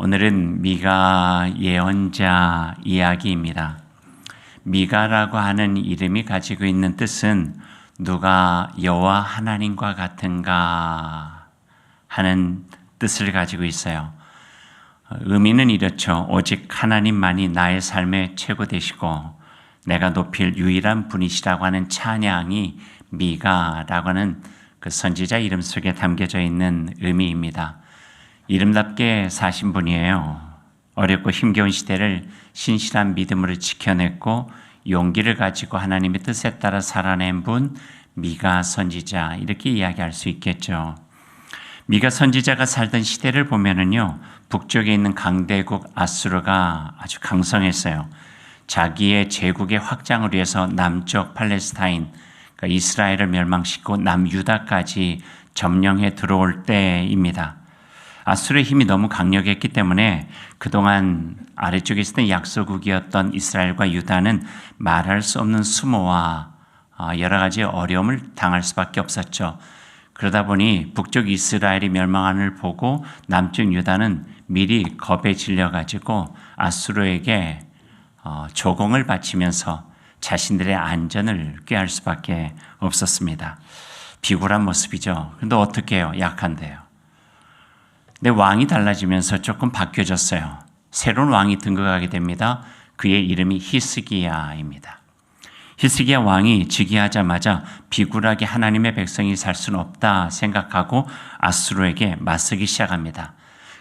오늘은 미가 예언자 이야기입니다. 미가라고 하는 이름이 가지고 있는 뜻은 누가 여호와 하나님과 같은가 하는 뜻을 가지고 있어요. 의미는 이렇죠. 오직 하나님만이 나의 삶의 최고 되시고 내가 높일 유일한 분이시라고 하는 찬양이 미가라고 하는 그 선지자 이름 속에 담겨져 있는 의미입니다. 이름답게 사신 분이에요. 어렵고 힘겨운 시대를 신실한 믿음으로 지켜냈고 용기를 가지고 하나님의 뜻에 따라 살아낸 분, 미가 선지자, 이렇게 이야기할 수 있겠죠. 미가 선지자가 살던 시대를 보면은요, 북쪽에 있는 강대국 아수르가 아주 강성했어요. 자기의 제국의 확장을 위해서 남쪽 팔레스타인, 그러니까 이스라엘을 멸망시키고 남유다까지 점령해 들어올 때입니다. 아수르의 힘이 너무 강력했기 때문에 그동안 아래쪽에 있었던 약소국이었던 이스라엘과 유다는 말할 수 없는 수모와 여러 가지 어려움을 당할 수밖에 없었죠. 그러다 보니 북쪽 이스라엘이 멸망함을 보고 남쪽 유다는 미리 겁에 질려가지고 아수르에게 조공을 바치면서 자신들의 안전을 꾀할 수밖에 없었습니다. 비굴한 모습이죠. 그런데 어떻게 해요? 약한데요. 근데 왕이 달라지면서 조금 바뀌어졌어요. 새로운 왕이 등극하게 됩니다. 그의 이름이 히스기야입니다. 히스기야 왕이 즉위하자마자 비굴하게 하나님의 백성이 살 수는 없다 생각하고 아수르에게 맞서기 시작합니다.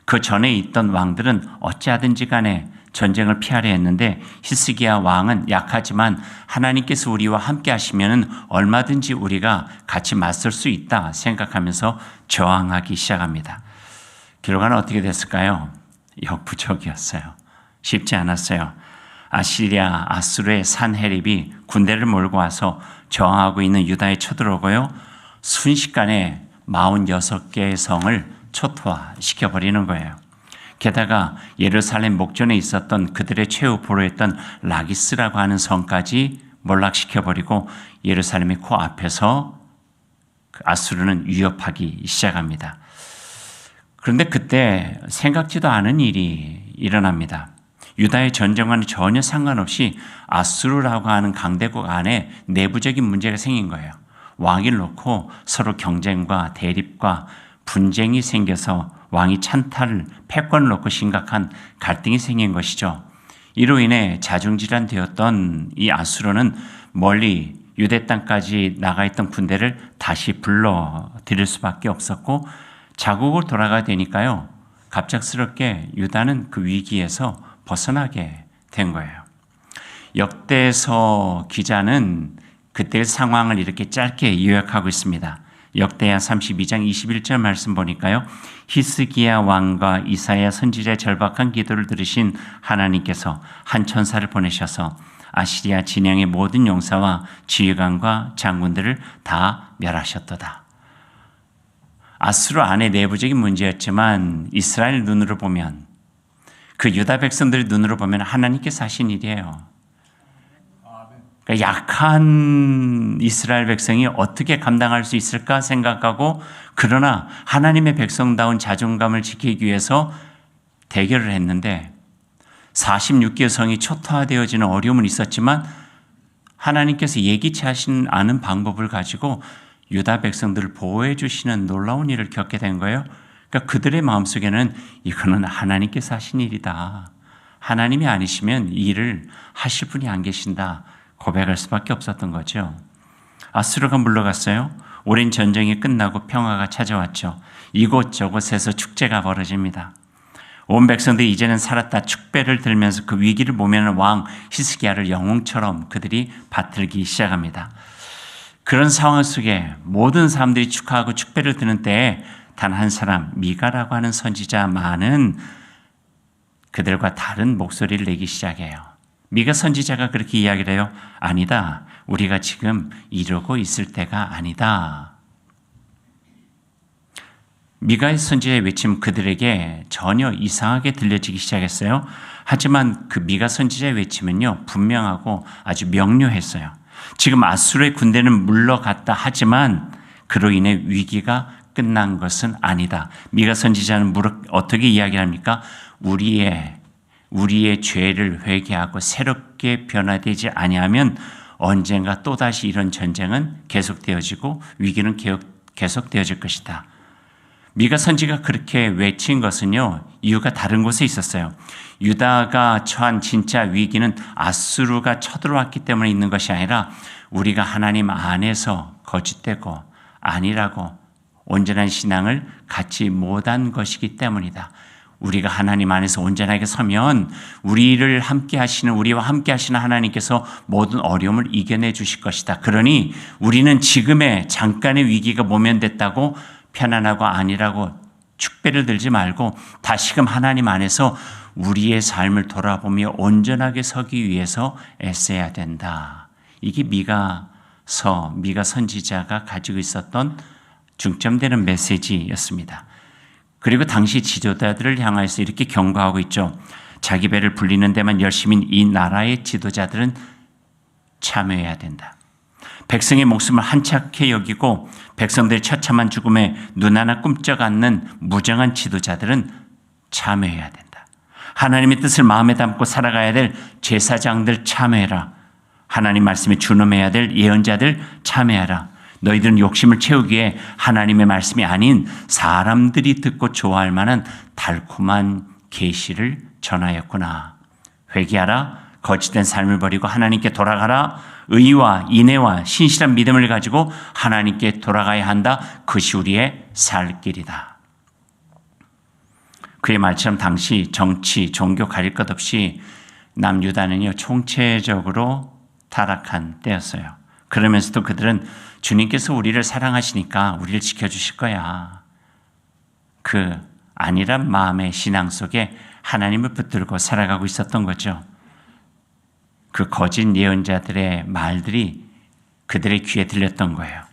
그 전에 있던 왕들은 어찌하든지 간에 전쟁을 피하려 했는데 히스기야 왕은 약하지만 하나님께서 우리와 함께 하시면 얼마든지 우리가 같이 맞설 수 있다 생각하면서 저항하기 시작합니다. 결과는 어떻게 됐을까요? 역부족이었어요. 쉽지 않았어요. 아시리아, 아수르의 산헤립이 군대를 몰고 와서 저항하고 있는 유다에 쳐들어오고요. 순식간에 46개의 성을 초토화시켜버리는 거예요. 게다가 예루살렘 목전에 있었던 그들의 최후 보로였던 라기스라고 하는 성까지 몰락시켜버리고 예루살렘의 코앞에서 아수르는 위협하기 시작합니다. 그런데 그때 생각지도 않은 일이 일어납니다. 유다의 전쟁과는 전혀 상관없이 아수르라고 하는 강대국 안에 내부적인 문제가 생긴 거예요. 왕을 놓고 서로 경쟁과 대립과 분쟁이 생겨서 왕이 찬탈을 패권을 놓고 심각한 갈등이 생긴 것이죠. 이로 인해 자중질환되었던 이 아수르는 멀리 유대 땅까지 나가 있던 군대를 다시 불러들일 수밖에 없었고 자국을 돌아가야 되니까요. 갑작스럽게 유다는 그 위기에서 벗어나게 된 거예요. 역대서 기자는 그때의 상황을 이렇게 짧게 요약하고 있습니다. 역대하 32장 21절 말씀 보니까요. 히스기야 왕과 이사야 선지자의 절박한 기도를 들으신 하나님께서 한 천사를 보내셔서 아시리아 진영의 모든 용사와 지휘관과 장군들을 다 멸하셨도다. 아수르 안에 내부적인 문제였지만 이스라엘 눈으로 보면 그 유다 백성들의 눈으로 보면 하나님께서 하신 일이에요. 그러니까 약한 이스라엘 백성이 어떻게 감당할 수 있을까 생각하고 그러나 하나님의 백성다운 자존감을 지키기 위해서 대결을 했는데 46개의 성이 초토화되어지는 어려움은 있었지만 하나님께서 예기치 하신 않은 방법을 가지고 유다 백성들을 보호해 주시는 놀라운 일을 겪게 된 거예요. 그러니까 그들의 마음속에는 이거는 하나님께서 하신 일이다. 하나님이 아니시면 이 일을 하실 분이 안 계신다. 고백할 수밖에 없었던 거죠. 아수르가 물러갔어요. 오랜 전쟁이 끝나고 평화가 찾아왔죠. 이곳저곳에서 축제가 벌어집니다. 온 백성들이 이제는 살았다 축배를 들면서 그 위기를 모면한 왕 히스기야를 영웅처럼 그들이 받들기 시작합니다. 그런 상황 속에 모든 사람들이 축하하고 축배를 드는 때에 단 한 사람 미가라고 하는 선지자만은 그들과 다른 목소리를 내기 시작해요. 미가 선지자가 그렇게 이야기를 해요. 아니다. 우리가 지금 이러고 있을 때가 아니다. 미가의 선지자의 외침 그들에게 전혀 이상하게 들려지기 시작했어요. 하지만 그 미가 선지자의 외침은요 분명하고 아주 명료했어요. 지금 아수르의 군대는 물러갔다 하지만 그로 인해 위기가 끝난 것은 아니다. 미가 선지자는 어떻게 이야기합니까? 우리의 죄를 회개하고 새롭게 변화되지 아니하면 언젠가 또다시 이런 전쟁은 계속되어지고 위기는 계속되어질 것이다. 미가 선지가 그렇게 외친 것은요, 이유가 다른 곳에 있었어요. 유다가 처한 진짜 위기는 아수르가 쳐들어왔기 때문에 있는 것이 아니라 우리가 하나님 안에서 거짓되고 아니라고 온전한 신앙을 갖지 못한 것이기 때문이다. 우리가 하나님 안에서 온전하게 서면 우리와 함께 하시는 하나님께서 모든 어려움을 이겨내 주실 것이다. 그러니 우리는 지금의 잠깐의 위기가 모면됐다고 편안하고 아니라고 축배를 들지 말고 다시금 하나님 안에서 우리의 삶을 돌아보며 온전하게 서기 위해서 애써야 된다. 이게 미가 선지자가 가지고 있었던 중점되는 메시지였습니다. 그리고 당시 지도자들을 향해서 이렇게 경고하고 있죠. 자기 배를 불리는 데만 열심인 이 나라의 지도자들은 참여해야 된다. 백성의 목숨을 한착해 여기고 백성들의 처참한 죽음에 눈 하나 꿈쩍 않는 무정한 지도자들은 참여해야 된다. 하나님의 뜻을 마음에 담고 살아가야 될 제사장들 참여해라. 하나님 말씀에 준엄해야 될 예언자들 참여하라. 너희들은 욕심을 채우기 위해 하나님의 말씀이 아닌 사람들이 듣고 좋아할 만한 달콤한 계시를 전하였구나. 회개하라. 거짓된 삶을 버리고 하나님께 돌아가라. 의와 인애와 신실한 믿음을 가지고 하나님께 돌아가야 한다. 그것이 우리의 살 길이다. 그의 말처럼 당시 정치, 종교 가릴 것 없이 남유다는요 총체적으로 타락한 때였어요. 그러면서도 그들은 주님께서 우리를 사랑하시니까 우리를 지켜주실 거야. 그 아니란 마음의 신앙 속에 하나님을 붙들고 살아가고 있었던 거죠. 그 거짓 예언자들의 말들이 그들의 귀에 들렸던 거예요.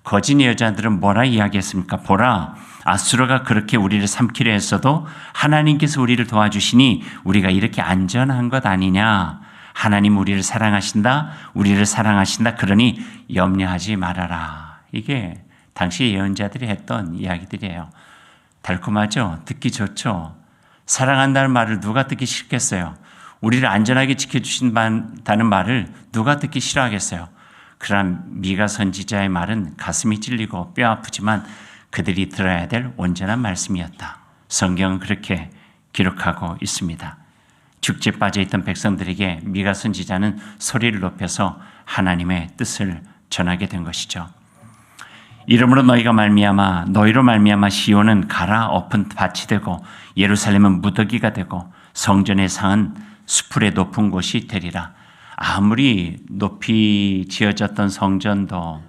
거짓 예언자들은 뭐라 이야기했습니까? 보라, 아수르가 그렇게 우리를 삼키려 했어도 하나님께서 우리를 도와주시니 우리가 이렇게 안전한 것 아니냐. 하나님 우리를 사랑하신다. 우리를 사랑하신다. 그러니 염려하지 말아라. 이게 당시 예언자들이 했던 이야기들이에요. 달콤하죠? 듣기 좋죠? 사랑한다는 말을 누가 듣기 싫겠어요? 우리를 안전하게 지켜주신다는 말을 누가 듣기 싫어하겠어요? 그러나 미가 선지자의 말은 가슴이 찔리고 뼈 아프지만 그들이 들어야 될 온전한 말씀이었다. 성경은 그렇게 기록하고 있습니다. 죽지에 빠져있던 백성들에게 미가 선지자는 소리를 높여서 하나님의 뜻을 전하게 된 것이죠. 이러므로 너희로 말미암아 시온은 갈아엎은 밭이 되고 예루살렘은 무더기가 되고 성전의 상은 수풀의 높은 곳이 되리라. 아무리 높이 지어졌던 성전도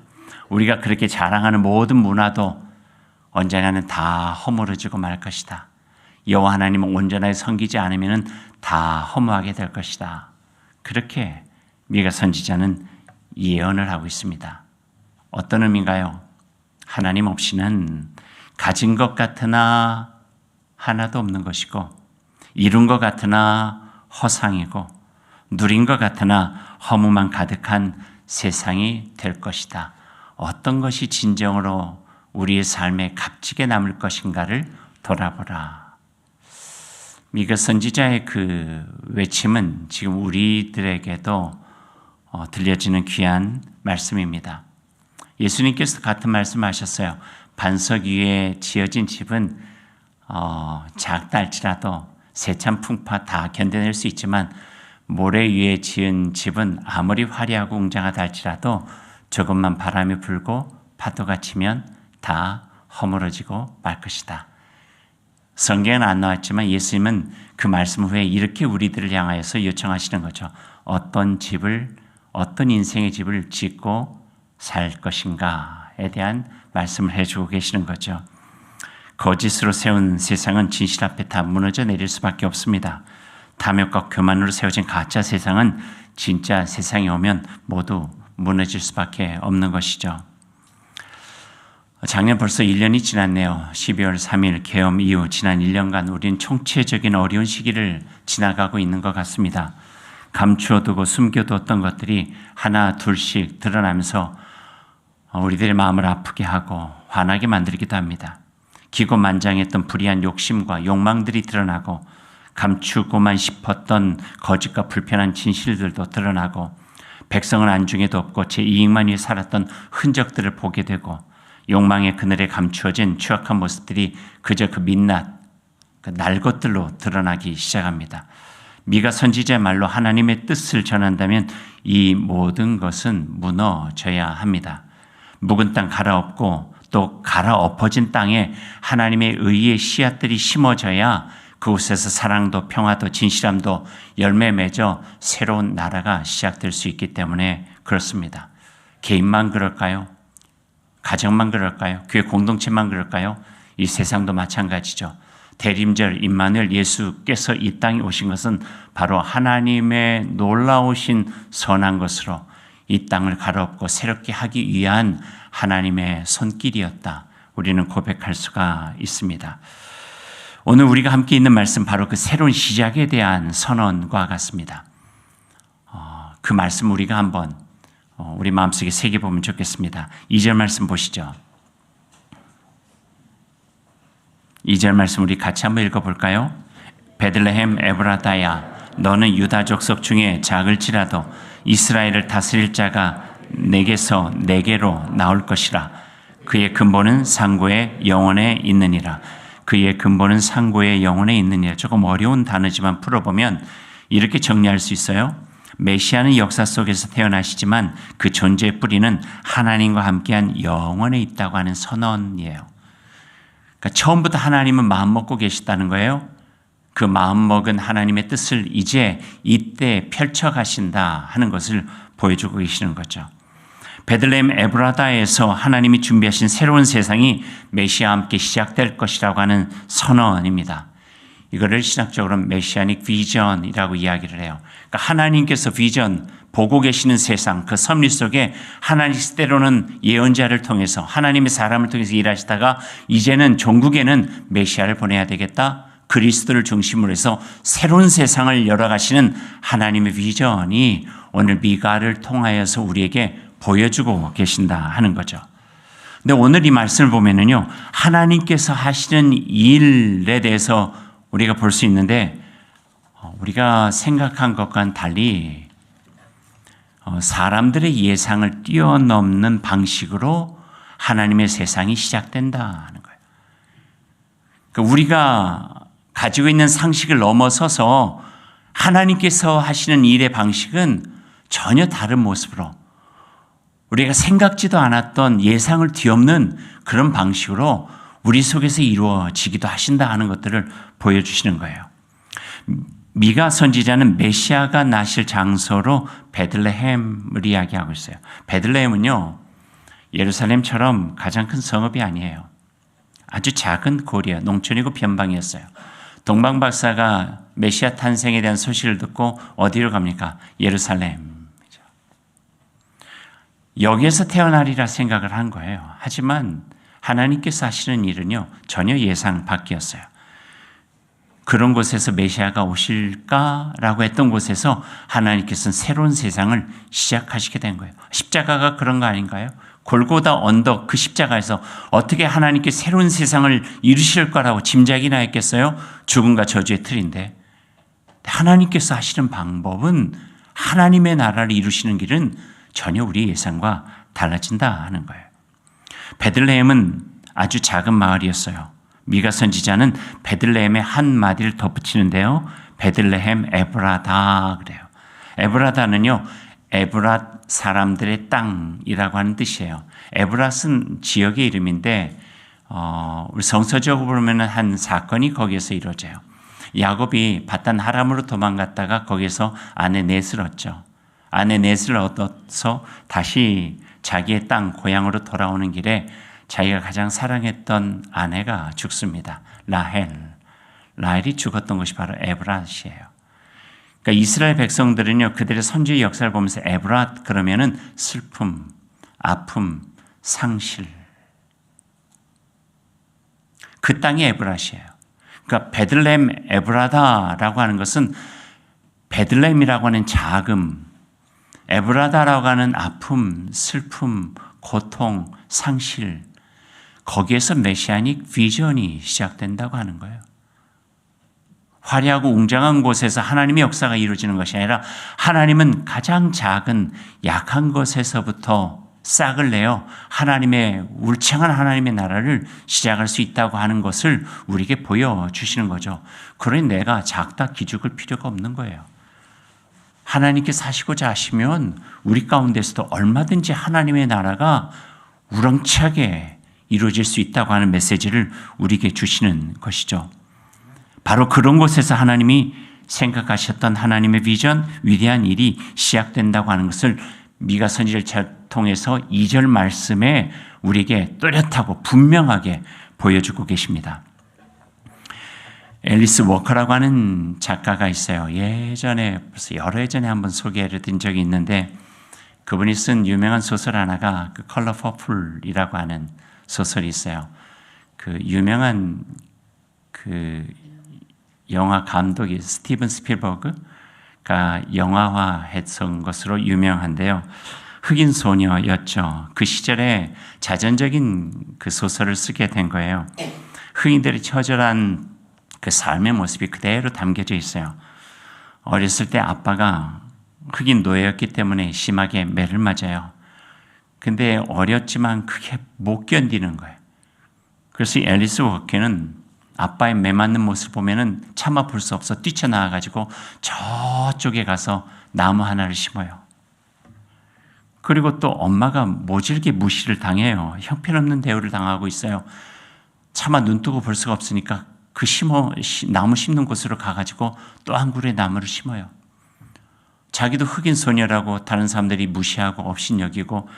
우리가 그렇게 자랑하는 모든 문화도 언젠가는 다 허물어지고 말 것이다. 여호와 하나님은 온전하게 섬기지 않으면 다 허무하게 될 것이다. 그렇게 미가 선지자는 예언을 하고 있습니다. 어떤 의미인가요? 하나님 없이는 가진 것 같으나 하나도 없는 것이고 이룬 것 같으나 허상이고 누린 것 같으나 허무만 가득한 세상이 될 것이다. 어떤 것이 진정으로 우리의 삶에 값지게 남을 것인가를 돌아보라. 미가 선지자의 그 외침은 지금 우리들에게도 들려지는 귀한 말씀입니다. 예수님께서 같은 말씀하셨어요. 반석 위에 지어진 집은 작다 할지라도 세찬 풍파 다 견뎌낼 수 있지만 모래 위에 지은 집은 아무리 화려하고 웅장하다 할지라도 조금만 바람이 불고 파도가 치면 다 허물어지고 말 것이다. 성경에는 안 나왔지만 예수님은 그 말씀 후에 이렇게 우리들을 향하여서 요청하시는 거죠. 어떤 인생의 집을 짓고 살 것인가에 대한 말씀을 해주고 계시는 거죠. 거짓으로 세운 세상은 진실 앞에 다 무너져 내릴 수밖에 없습니다. 탐욕과 교만으로 세워진 가짜 세상은 진짜 세상이 오면 모두 무너질 수밖에 없는 것이죠. 작년 벌써 1년이 지났네요. 12월 3일 계엄 이후 지난 1년간 우리는 총체적인 어려운 시기를 지나가고 있는 것 같습니다. 감추어두고 숨겨두었던 것들이 하나 둘씩 드러나면서 우리들의 마음을 아프게 하고 화나게 만들기도 합니다. 기고만장했던 불의한 욕심과 욕망들이 드러나고 감추고만 싶었던 거짓과 불편한 진실들도 드러나고 백성을 안중에도 없고 제 이익만 위해 살았던 흔적들을 보게 되고 욕망의 그늘에 감추어진 추악한 모습들이 그저 그 민낯, 그 날 것들로 드러나기 시작합니다. 미가 선지자의 말로 하나님의 뜻을 전한다면 이 모든 것은 무너져야 합니다. 묵은 땅 갈아엎고 또 갈아엎어진 땅에 하나님의 의의 씨앗들이 심어져야 그곳에서 사랑도 평화도 진실함도 열매 맺어 새로운 나라가 시작될 수 있기 때문에 그렇습니다. 개인만 그럴까요? 가정만 그럴까요? 교회 공동체만 그럴까요? 이 세상도 마찬가지죠. 대림절 임마누엘 예수께서 이 땅에 오신 것은 바로 하나님의 놀라우신 선한 것으로 이 땅을 갈아엎고 새롭게 하기 위한 하나님의 손길이었다. 우리는 고백할 수가 있습니다. 오늘 우리가 함께 있는 말씀 바로 그 새로운 시작에 대한 선언과 같습니다. 그 말씀 우리가 한번 우리 마음속에 새겨보면 좋겠습니다. 2절 말씀 보시죠. 2절 말씀 우리 같이 한번 읽어볼까요? 베들레헴 에브라다야 너는 유다 족속 중에 작을지라도 이스라엘을 다스릴 자가 내게서 내게로 나올 것이라. 그의 근본은 상고의 영혼에 있느니라. 그의 근본은 상고의 영혼에 있느니라. 조금 어려운 단어지만 풀어보면 이렇게 정리할 수 있어요. 메시아는 역사 속에서 태어나시지만 그 존재의 뿌리는 하나님과 함께한 영혼에 있다고 하는 선언이에요. 그러니까 처음부터 하나님은 마음먹고 계시다는 거예요. 그 마음먹은 하나님의 뜻을 이제 이때 펼쳐가신다 하는 것을 보여주고 계시는 거죠. 베들레헴 에브라다에서 하나님이 준비하신 새로운 세상이 메시아와 함께 시작될 것이라고 하는 선언입니다. 이거를 신학적으로 메시아닉 비전이라고 이야기를 해요. 그러니까 하나님께서 비전, 보고 계시는 세상, 그 섭리 속에 하나님 때로는 예언자를 통해서 하나님의 사람을 통해서 일하시다가 이제는 종국에는 메시아를 보내야 되겠다. 그리스도를 중심으로 해서 새로운 세상을 열어가시는 하나님의 비전이 오늘 미가를 통하여서 우리에게 보여주고 계신다 하는 거죠. 근데 오늘 이 말씀을 보면은요, 하나님께서 하시는 일에 대해서 우리가 볼 수 있는데, 우리가 생각한 것과는 달리 사람들의 예상을 뛰어넘는 방식으로 하나님의 세상이 시작된다 하는 거예요. 그러니까 우리가 가지고 있는 상식을 넘어서서 하나님께서 하시는 일의 방식은 전혀 다른 모습으로 우리가 생각지도 않았던 예상을 뒤엎는 그런 방식으로 우리 속에서 이루어지기도 하신다 하는 것들을 보여주시는 거예요. 미가 선지자는 메시아가 나실 장소로 베들레헴을 이야기하고 있어요. 베들레헴은요, 예루살렘처럼 가장 큰 성읍이 아니에요. 아주 작은 고리예요. 농촌이고 변방이었어요. 동방 박사가 메시아 탄생에 대한 소식을 듣고 어디로 갑니까? 예루살렘. 여기에서 태어나리라 생각을 한 거예요. 하지만 하나님께서 하시는 일은요, 전혀 예상 밖이었어요. 그런 곳에서 메시아가 오실까라고 했던 곳에서 하나님께서는 새로운 세상을 시작하시게 된 거예요. 십자가가 그런 거 아닌가요? 골고다 언덕 그 십자가에서 어떻게 하나님께 새로운 세상을 이루실 거라고 짐작이나 했겠어요? 죽음과 저주의 틀인데 하나님께서 하시는 방법은 하나님의 나라를 이루시는 길은 전혀 우리 예상과 달라진다 하는 거예요. 베들레헴은 아주 작은 마을이었어요. 미가 선지자는 베들레헴의 한 마디를 덧붙이는데요. 베들레헴 에브라다 그래요. 에브라다는요, 에브랏 사람들의 땅이라고 하는 뜻이에요. 에브랏은 지역의 이름인데 우리 성서적으로 보면 한 사건이 거기에서 이루어져요. 야곱이 바단 하람으로 도망갔다가 거기에서 아내 넷을 얻죠. 아내 넷을 얻어서 다시 자기의 땅 고향으로 돌아오는 길에 자기가 가장 사랑했던 아내가 죽습니다. 라헬이 죽었던 곳이 바로 에브랏이에요. 그러니까 이스라엘 백성들은요, 그들의 선지의 역사를 보면서 에브랏 그러면은 슬픔, 아픔, 상실. 그 땅이 에브랏이에요. 그러니까 베들레헴 에브라다라고 하는 것은 베들레헴이라고 하는 자금, 에브라다라고 하는 아픔, 슬픔, 고통, 상실, 거기에서 메시아닉 비전이 시작된다고 하는 거예요. 화려하고 웅장한 곳에서 하나님의 역사가 이루어지는 것이 아니라 하나님은 가장 작은 약한 것에서부터 싹을 내어 하나님의 울창한 하나님의 나라를 시작할 수 있다고 하는 것을 우리에게 보여주시는 거죠. 그러니 내가 작다 기죽을 필요가 없는 거예요. 하나님께서 하시고자 하시면 우리 가운데서도 얼마든지 하나님의 나라가 우렁차게 이루어질 수 있다고 하는 메시지를 우리에게 주시는 것이죠. 바로 그런 곳에서 하나님이 생각하셨던 하나님의 비전, 위대한 일이 시작된다고 하는 것을 미가 선지자를 통해서 2절 말씀에 우리에게 뚜렷하고 분명하게 보여주고 계십니다. 앨리스 워커라고 하는 작가가 있어요. 예전에 벌써 여러 해 전에 한번 소개를 드린 적이 있는데 그분이 쓴 유명한 소설 하나가 그 컬러 퍼플이라고 하는 소설이 있어요. 그 유명한 그 영화 감독이 스티븐 스필버그가 영화화했던 것으로 유명한데요. 흑인 소녀였죠. 그 시절에 자전적인 그 소설을 쓰게 된 거예요. 흑인들의 처절한 그 삶의 모습이 그대로 담겨져 있어요. 어렸을 때 아빠가 흑인 노예였기 때문에 심하게 매를 맞아요. 근데 어렸지만 그게 못 견디는 거예요. 그래서 앨리스 워커는 아빠의 매 맞는 모습을 보면은 차마 볼 수 없어 뛰쳐나와가지고 저쪽에 가서 나무 하나를 심어요. 그리고 또 엄마가 모질게 무시를 당해요. 형편없는 대우를 당하고 있어요. 차마 눈 뜨고 볼 수가 없으니까 그 나무 심는 곳으로 가가지고 또 한 그루의 나무를 심어요. 자기도 흑인 소녀라고 다른 사람들이 무시하고 업신여기고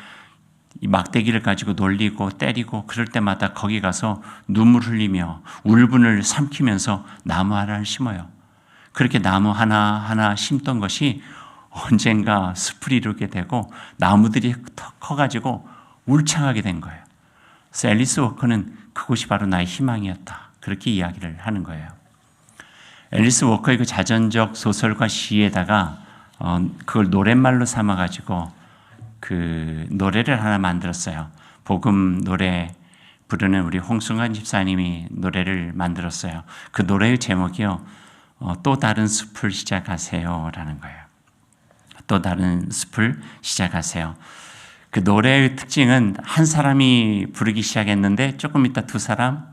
이 막대기를 가지고 놀리고 때리고 그럴 때마다 거기 가서 눈물 흘리며 울분을 삼키면서 나무 하나를 심어요. 그렇게 나무 하나하나 심던 것이 언젠가 숲을 이루게 되고 나무들이 커가지고 울창하게 된 거예요. 그래서 앨리스 워커는 그곳이 바로 나의 희망이었다. 그렇게 이야기를 하는 거예요. 앨리스 워커의 그 자전적 소설과 시에다가 그걸 노랫말로 삼아가지고 그 노래를 하나 만들었어요. 복음 노래 부르는 우리 홍승환 집사님이 노래를 만들었어요. 그 노래의 제목이요. 또 다른 숲을 시작하세요 라는 거예요. 또 다른 숲을 시작하세요. 그 노래의 특징은 한 사람이 부르기 시작했는데 조금 있다 2사람,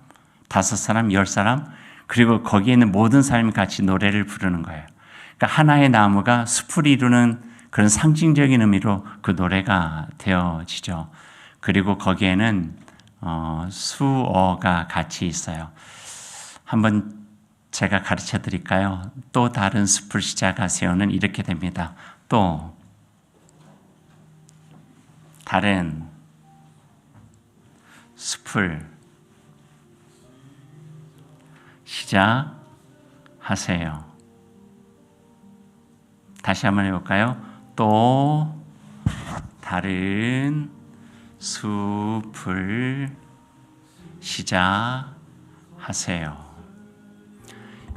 5사람, 10사람 그리고 거기에 있는 모든 사람이 같이 노래를 부르는 거예요. 그러니까 하나의 나무가 숲을 이루는 그런 상징적인 의미로 그 노래가 되어지죠. 그리고 거기에는 수어가 같이 있어요. 한번 제가 가르쳐 드릴까요? 또 다른 숲을 시작하세요는 이렇게 됩니다. 또 다른 숲을 시작하세요. 다시 한번 해볼까요? 또 다른 숲을 시작하세요.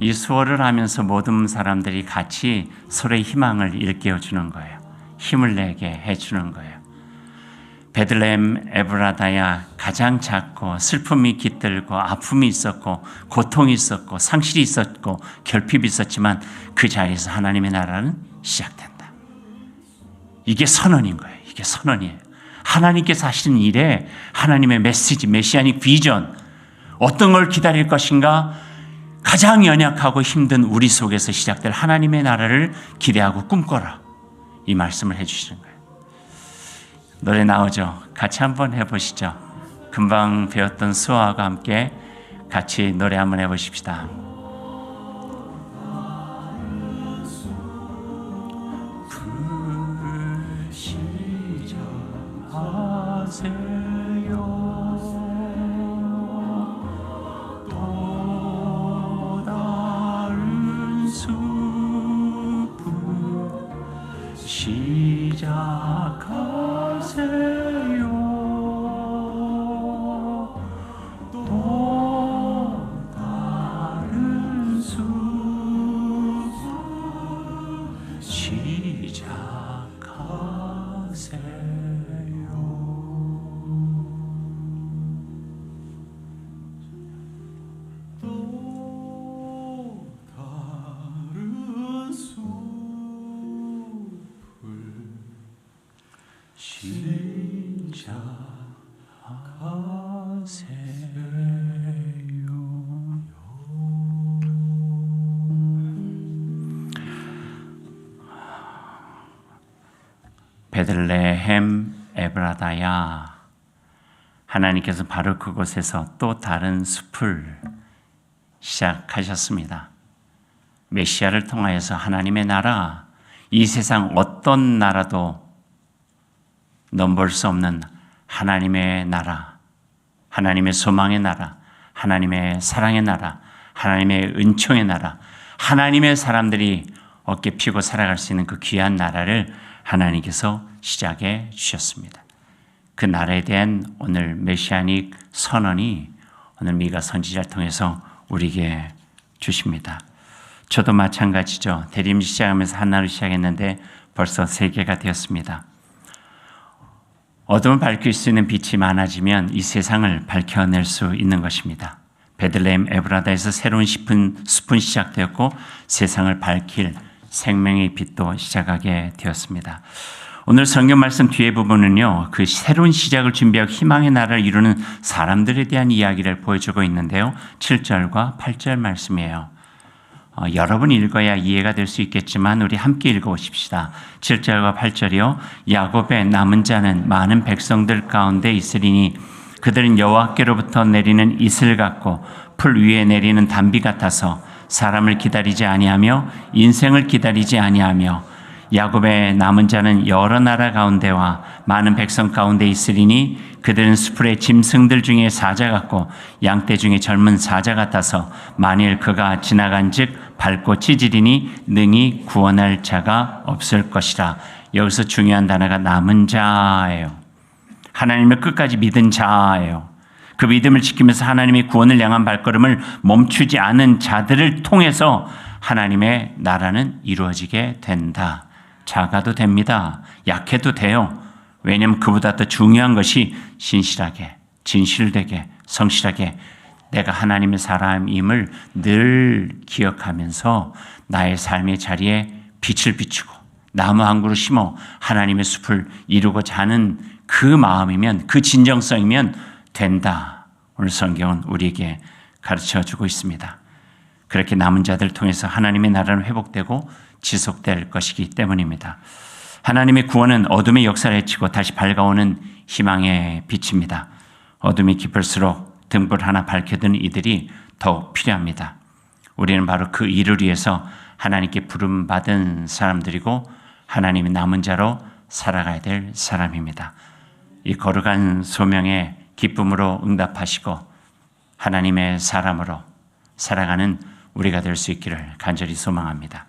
이 수어를 하면서 모든 사람들이 같이 서로의 희망을 일깨워주는 거예요. 힘을 내게 해주는 거예요. 베들레헴 에브라다야 가장 작고 슬픔이 깃들고 아픔이 있었고 고통이 있었고 상실이 있었고 결핍이 있었지만 그 자리에서 하나님의 나라는 시작된다. 이게 선언인 거예요. 이게 선언이에요. 하나님께서 하시는 일에 하나님의 메시지, 메시아닉 비전, 어떤 걸 기다릴 것인가 가장 연약하고 힘든 우리 속에서 시작될 하나님의 나라를 기대하고 꿈꿔라. 이 말씀을 해주시는 거예요. 노래 나오죠? 같이 한번 해보시죠. 금방 배웠던 수아와 함께 같이 노래 한번 해보십시다. 시작하세요. 또 다른 베들레헴 에브라다야, 하나님께서 바로 그곳에서 또 다른 숲을 시작하셨습니다. 메시아를 통하여서 하나님의 나라, 이 세상 어떤 나라도 넘볼 수 없는 하나님의 나라, 하나님의 소망의 나라, 하나님의 사랑의 나라, 하나님의 은총의 나라, 하나님의 사람들이 어깨 피고 살아갈 수 있는 그 귀한 나라를 하나님께서 시작해 주셨습니다. 그 나라에 대한 오늘 메시아닉 선언이 오늘 미가 선지자를 통해서 우리에게 주십니다. 저도 마찬가지죠. 대림지 시작하면서 하나로 시작했는데 벌써 3개가 되었습니다. 어둠을 밝힐 수 있는 빛이 많아지면 이 세상을 밝혀낼 수 있는 것입니다. 베들레헴 에브라다에서 새로운 숲은 시작되었고 세상을 밝힐 생명의 빛도 시작하게 되었습니다. 오늘 성경 말씀 뒤에 부분은요, 그 새로운 시작을 준비하고 희망의 나라를 이루는 사람들에 대한 이야기를 보여주고 있는데요. 7절과 8절 말씀이에요. 여러분이 읽어야 이해가 될 수 있겠지만 우리 함께 읽어보십시다. 7절과 8절이요. 야곱의 남은 자는 많은 백성들 가운데 있으리니 그들은 여호와께로부터 내리는 이슬 같고 풀 위에 내리는 단비 같아서 사람을 기다리지 아니하며 인생을 기다리지 아니하며 야곱의 남은 자는 여러 나라 가운데와 많은 백성 가운데 있으리니 그들은 수풀의 짐승들 중에 사자 같고 양떼 중에 젊은 사자 같아서 만일 그가 지나간즉 밟고 찢으리니 능히 구원할 자가 없을 것이라. 여기서 중요한 단어가 남은 자예요. 하나님을 끝까지 믿은 자예요. 그 믿음을 지키면서 하나님의 구원을 향한 발걸음을 멈추지 않은 자들을 통해서 하나님의 나라는 이루어지게 된다. 작아도 됩니다. 약해도 돼요. 왜냐하면 그보다 더 중요한 것이 신실하게, 진실되게, 성실하게 내가 하나님의 사람임을 늘 기억하면서 나의 삶의 자리에 빛을 비추고 나무 한 그루 심어 하나님의 숲을 이루고자 하는 그 마음이면, 그 진정성이면 된다. 오늘 성경은 우리에게 가르쳐주고 있습니다. 그렇게 남은 자들을 통해서 하나님의 나라는 회복되고 지속될 것이기 때문입니다. 하나님의 구원은 어둠의 역사를 헤치고 다시 밝아오는 희망의 빛입니다. 어둠이 깊을수록 등불 하나 밝혀둔 이들이 더욱 필요합니다. 우리는 바로 그 일을 위해서 하나님께 부름받은 사람들이고 하나님의 남은 자로 살아가야 될 사람입니다. 이 거룩한 소명에 기쁨으로 응답하시고 하나님의 사람으로 살아가는 우리가 될 수 있기를 간절히 소망합니다.